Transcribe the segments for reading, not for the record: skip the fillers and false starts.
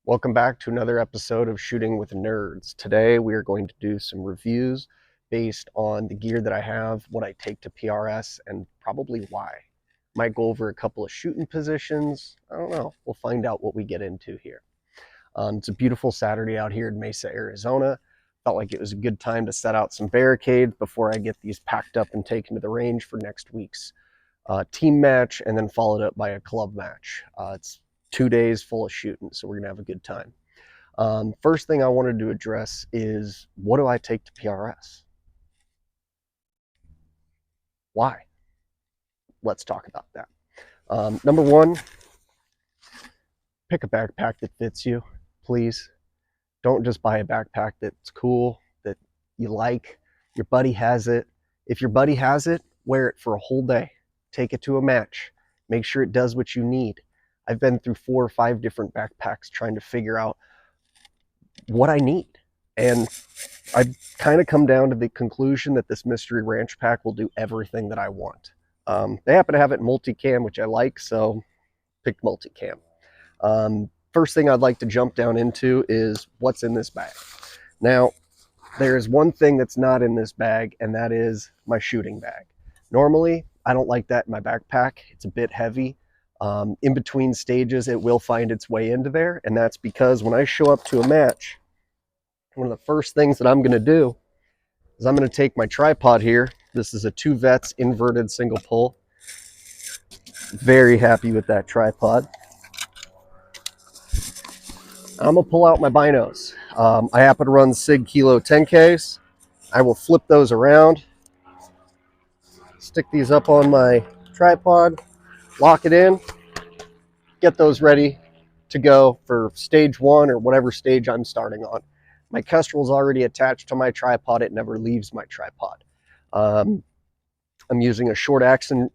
Welcome back to another episode of Shooting with Nerds. Today we are going to do some reviews based on the gear that I have, what I take to PRS, and probably why. Might go over a couple of shooting positions. I don't know. We'll find out what we get into here. It's a beautiful Saturday out here in Mesa, Arizona. Felt like it was a good time to set out some barricades before I get these packed up and taken to the range for next week's team match, and then followed up by a club match. It's 2 days full of shooting, so we're gonna have a good time. First thing I wanted to address is, what do I take to PRS? Why? Let's talk about that. Number one, pick a backpack that fits you, please. Don't just buy a backpack that's cool, that you like. Your buddy has it. If your buddy has it, wear it for a whole day. Take it to a match. Make sure it does what you need. I've been through 4 or 5 different backpacks trying to figure out what I need. And I've kind of come down to the conclusion that this Mystery Ranch pack will do everything that I want. They happen to have it multicam, which I like, so picked multicam. First thing I'd like to jump down into is what's in this bag. Now, there's one thing that's not in this bag, and that is my shooting bag. Normally, I don't like that in my backpack. It's a bit heavy. In between stages, it will find its way into there, and that's because when I show up to a match, one of the first things that I'm going to do is I'm going to take my tripod here. This is a 2 Vets inverted single pull. Very happy with that tripod. I'm going to pull out my binos. I happen to run SIG Kilo 10Ks. I will flip those around, stick these up on my tripod, lock it in, get those ready to go for stage 1 or whatever stage I'm starting on. My Kestrel's already attached to my tripod. It never leaves my tripod. I'm using a short action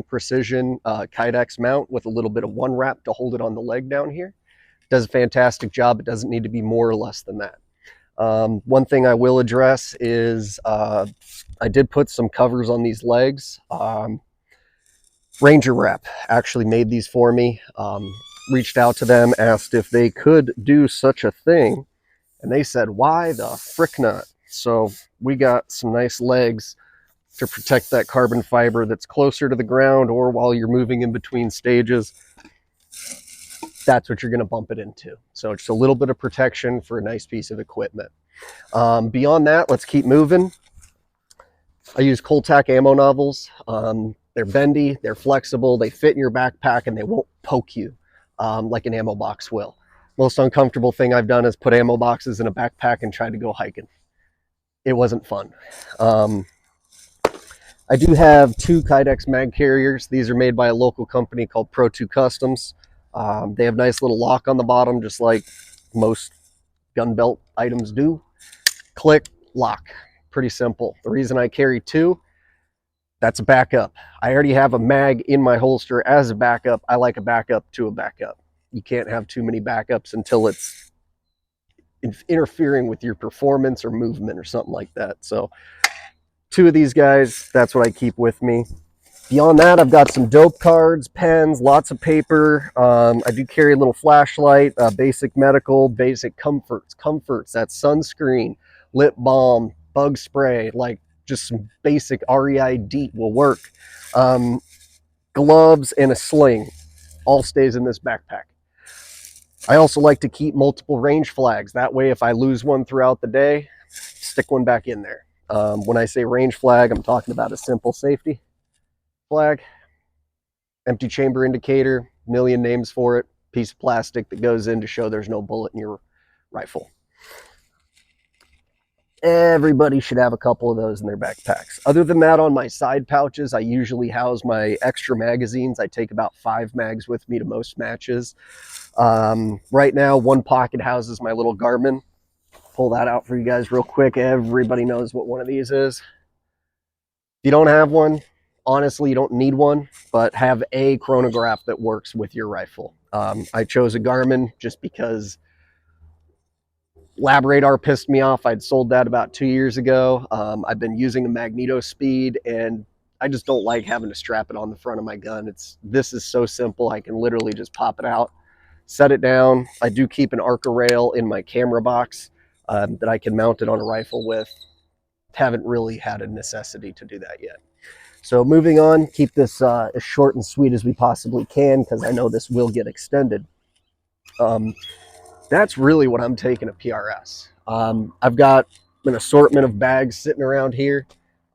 precision Kydex mount with a little bit of 1-wrap to hold it on the leg down here. Does a fantastic job. It doesn't need to be more or less than that. One thing I will address is I did put some covers on these legs. Ranger Wrap actually made these for me. Reached out to them, asked if they could do such a thing, and they said, why the frick not? So we got some nice legs to protect that carbon fiber that's closer to the ground, or while you're moving in between stages, that's what you're going to bump it into. So it's a little bit of protection for a nice piece of equipment. Beyond that, let's keep moving. I use Coltac ammo novels. They're bendy, they're flexible, they fit in your backpack, and they won't poke you like an ammo box will. Most uncomfortable thing I've done is put ammo boxes in a backpack and try to go hiking. It wasn't fun. I do have 2 Kydex mag carriers. These are made by a local company called Pro 2 Customs. They have nice little lock on the bottom, just like most gun belt items do. Click, lock. Pretty simple. The reason I carry 2, that's a backup. I already have a mag in my holster as a backup. I like a backup to a backup. You can't have too many backups until it's interfering with your performance or movement or something like that. So 2 of these guys, that's what I keep with me. Beyond that, I've got some dope cards, pens, lots of paper. I do carry a little flashlight, basic medical, basic comforts. That's sunscreen, lip balm, bug spray, like just some basic REI DEET will work. Gloves and a sling all stays in this backpack. I also like to keep multiple range flags. That way, if I lose one throughout the day, stick one back in there. When I say range flag, I'm talking about a simple safety flag, empty chamber indicator, million names for it, piece of plastic that goes in to show there's no bullet in your rifle. Everybody should have a couple of those in their backpacks. Other than that, on my side pouches, I usually house my extra magazines. I take about 5 mags with me to most matches. Right now, one pocket houses my little Garmin. Pull that out for you guys real quick. Everybody knows what one of these is. If you don't have one, honestly, you don't need one, but have a chronograph that works with your rifle. I chose a Garmin just because Lab Radar pissed me off. I'd sold that about 2 years ago. I've been using a Magneto Speed, and I just don't like having to strap it on the front of my gun. This is so simple. I can literally just pop it out, set it down. I do keep an Arca rail in my camera box that I can mount it on a rifle with. Haven't really had a necessity to do that yet. So moving on, keep this as short and sweet as we possibly can because I know this will get extended. That's really what I'm taking at PRS. I've got an assortment of bags sitting around here.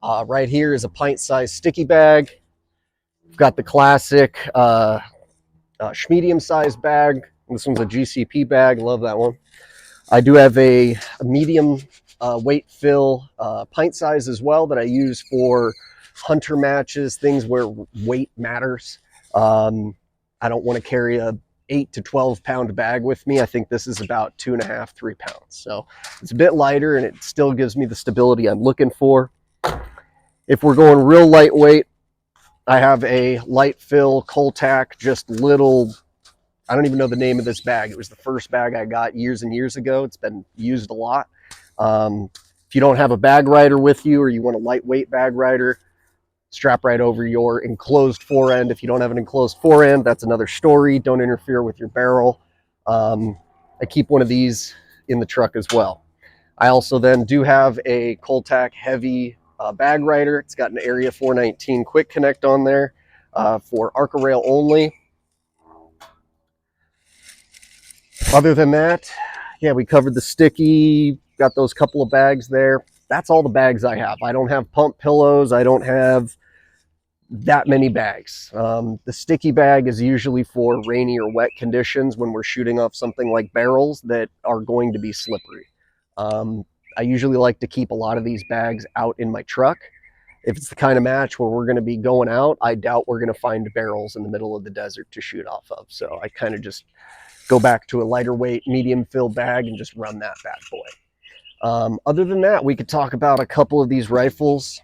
Right here is a pint-sized sticky bag. I've got the classic medium-sized bag. This one's a GCP bag. Love that one. I do have a medium weight fill pint size as well that I use for hunter matches, things where weight matters. I don't want to carry a 8 to 12 pound bag with me. I think this is about 2.5, 3 pounds. So it's a bit lighter and it still gives me the stability I'm looking for. If we're going real lightweight, I have a light fill Coltac, just little, I don't even know the name of this bag. It was the first bag I got years and years ago. It's been used a lot. If you don't have a bag rider with you or you want a lightweight bag rider, strap right over your enclosed forend. If you don't have an enclosed forend, that's another story. Don't interfere with your barrel. I keep one of these in the truck as well. I also then do have a Coltac heavy bag rider. It's got an Area 419 quick connect on there for Arca rail only. Other than that, yeah, we covered the sticky, got those couple of bags there. That's all the bags I have. I don't have pump pillows. I don't have that many bags. The sticky bag is usually for rainy or wet conditions when we're shooting off something like barrels that are going to be slippery. I usually like to keep a lot of these bags out in my truck. If it's the kind of match where we're going to be going out, I doubt we're going to find barrels in the middle of the desert to shoot off of. So I kind of just go back to a lighter weight, medium fill bag and just run that bad boy. Other than that, we could talk about a couple of these rifles.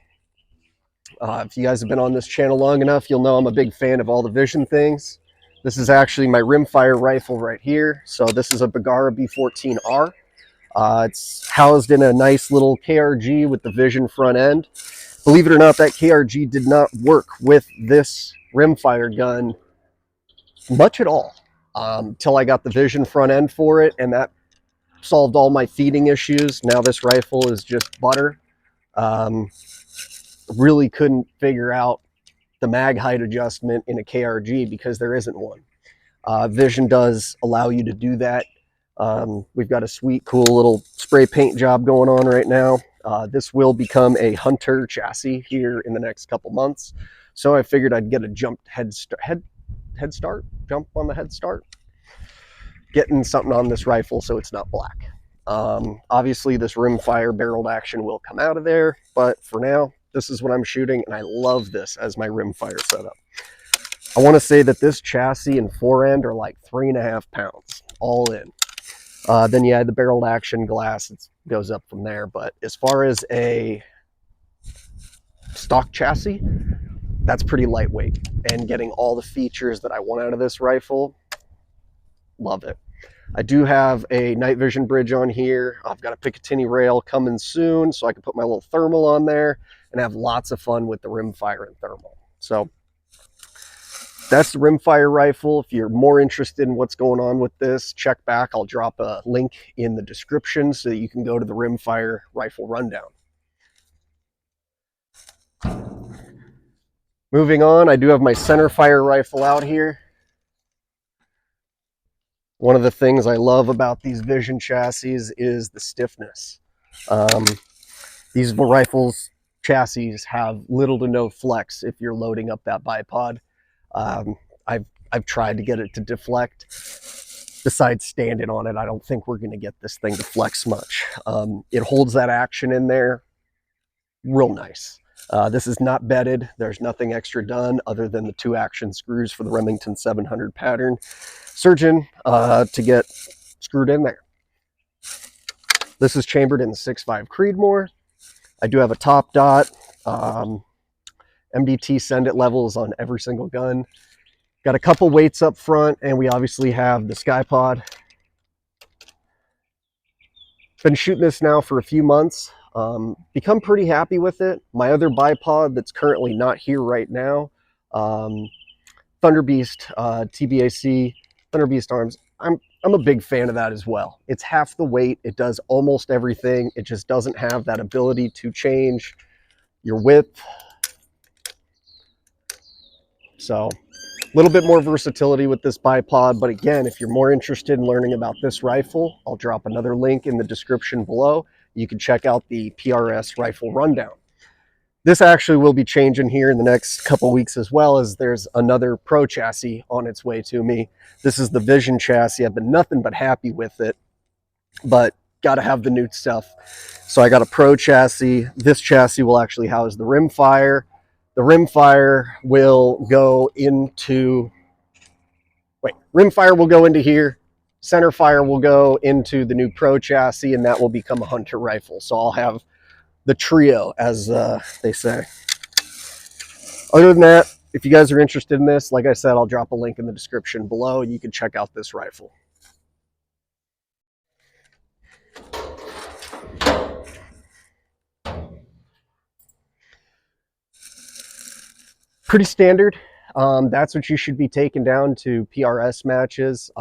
If you guys have been on this channel long enough, you'll know I'm a big fan of all the vision things. This is actually my Rimfire rifle right here. So this is a Bergara B14R. It's housed in a nice little KRG with the vision front end. Believe it or not, that KRG did not work with this Rimfire gun much at all until I got the vision front end for it, and that solved all my feeding issues. Now this rifle is just butter. Really couldn't figure out the mag height adjustment in a KRG because there isn't one. Vision does allow you to do that. We've got a sweet, cool little spray paint job going on right now. This will become a hunter chassis here in the next couple months. So I figured I'd get a jump head start, jump on the head start, getting something on this rifle so it's not black. Obviously this Rimfire barreled action will come out of there, but for now, this is what I'm shooting, and I love this as my Rimfire setup. I want to say that this chassis and forend are like 3.5 pounds, all in. Then you add the barreled action glass, it goes up from there. But as far as a stock chassis, that's pretty lightweight. And getting all the features that I want out of this rifle, love it. I do have a night vision bridge on here. I've got a Picatinny rail coming soon, so I can put my little thermal on there and have lots of fun with the Rimfire and thermal. So that's the Rimfire rifle. If you're more interested in what's going on with this, check back. I'll drop a link in the description so that you can go to the Rimfire rifle rundown. Moving on, I do have my Centerfire rifle out here. One of the things I love about these Vision chassis is the stiffness. These rifles chassis have little to no flex if you're loading up that bipod. I've tried to get it to deflect. Besides standing on it, I don't think we're going to get this thing to flex much. It holds that action in there real nice. This is not bedded. There's nothing extra done other than the 2 action screws for the Remington 700 pattern surgeon to get screwed in there. This is chambered in the 6.5 Creedmoor. I do have a top dot. MDT send it levels on every single gun. Got a couple weights up front, and we obviously have the SkyPod. Been shooting this now for a few months. Become pretty happy with it. My other bipod that's currently not here right now, Thunderbeast TBAC, Thunderbeast Arms. I'm a big fan of that as well. It's half the weight. It does almost everything. It just doesn't have that ability to change your width. So a little bit more versatility with this bipod. But again, if you're more interested in learning about this rifle, I'll drop another link in the description below. You can check out the PRS rifle rundown. This actually will be changing here in the next couple weeks as well, as there's another Pro chassis on its way to me. This is the Vision chassis. I've been nothing but happy with it, but got to have the new stuff. So I got a Pro chassis. This chassis will actually house the Rimfire. The Rimfire will go into, Rimfire will go into here. Centerfire will go into the new Pro chassis, and that will become a hunter rifle. So I'll have the trio, as they say. Other than that, if you guys are interested in this, like I said, I'll drop a link in the description below. You can check out this rifle. Pretty standard. That's what you should be taking down to PRS matches.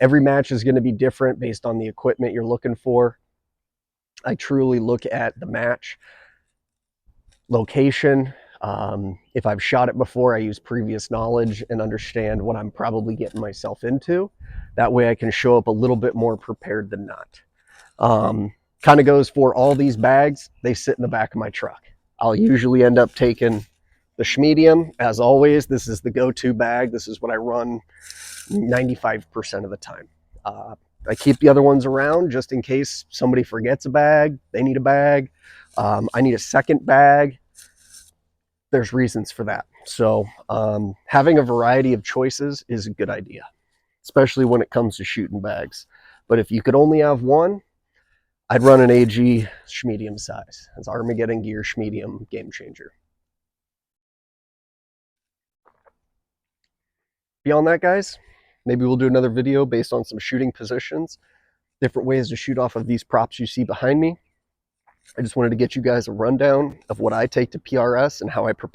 Every match is going to be different based on the equipment you're looking for. I truly look at the match, location. If I've shot it before, I use previous knowledge and understand what I'm probably getting myself into. That way I can show up a little bit more prepared than not. Kind of goes for all these bags. They sit in the back of my truck. I'll usually end up taking the Schmedium. As always, this is the go-to bag. This is what I run 95% of the time. I keep the other ones around just in case somebody forgets a bag, they need a bag. I need a second bag. There's reasons for that. So having a variety of choices is a good idea, especially when it comes to shooting bags. But if you could only have one, I'd run an AG Schmedium size. It's Armageddon Gear Schmedium Game Changer. Beyond that, guys, maybe we'll do another video based on some shooting positions, different ways to shoot off of these props you see behind me. I just wanted to get you guys a rundown of what I take to PRS and how I prepare.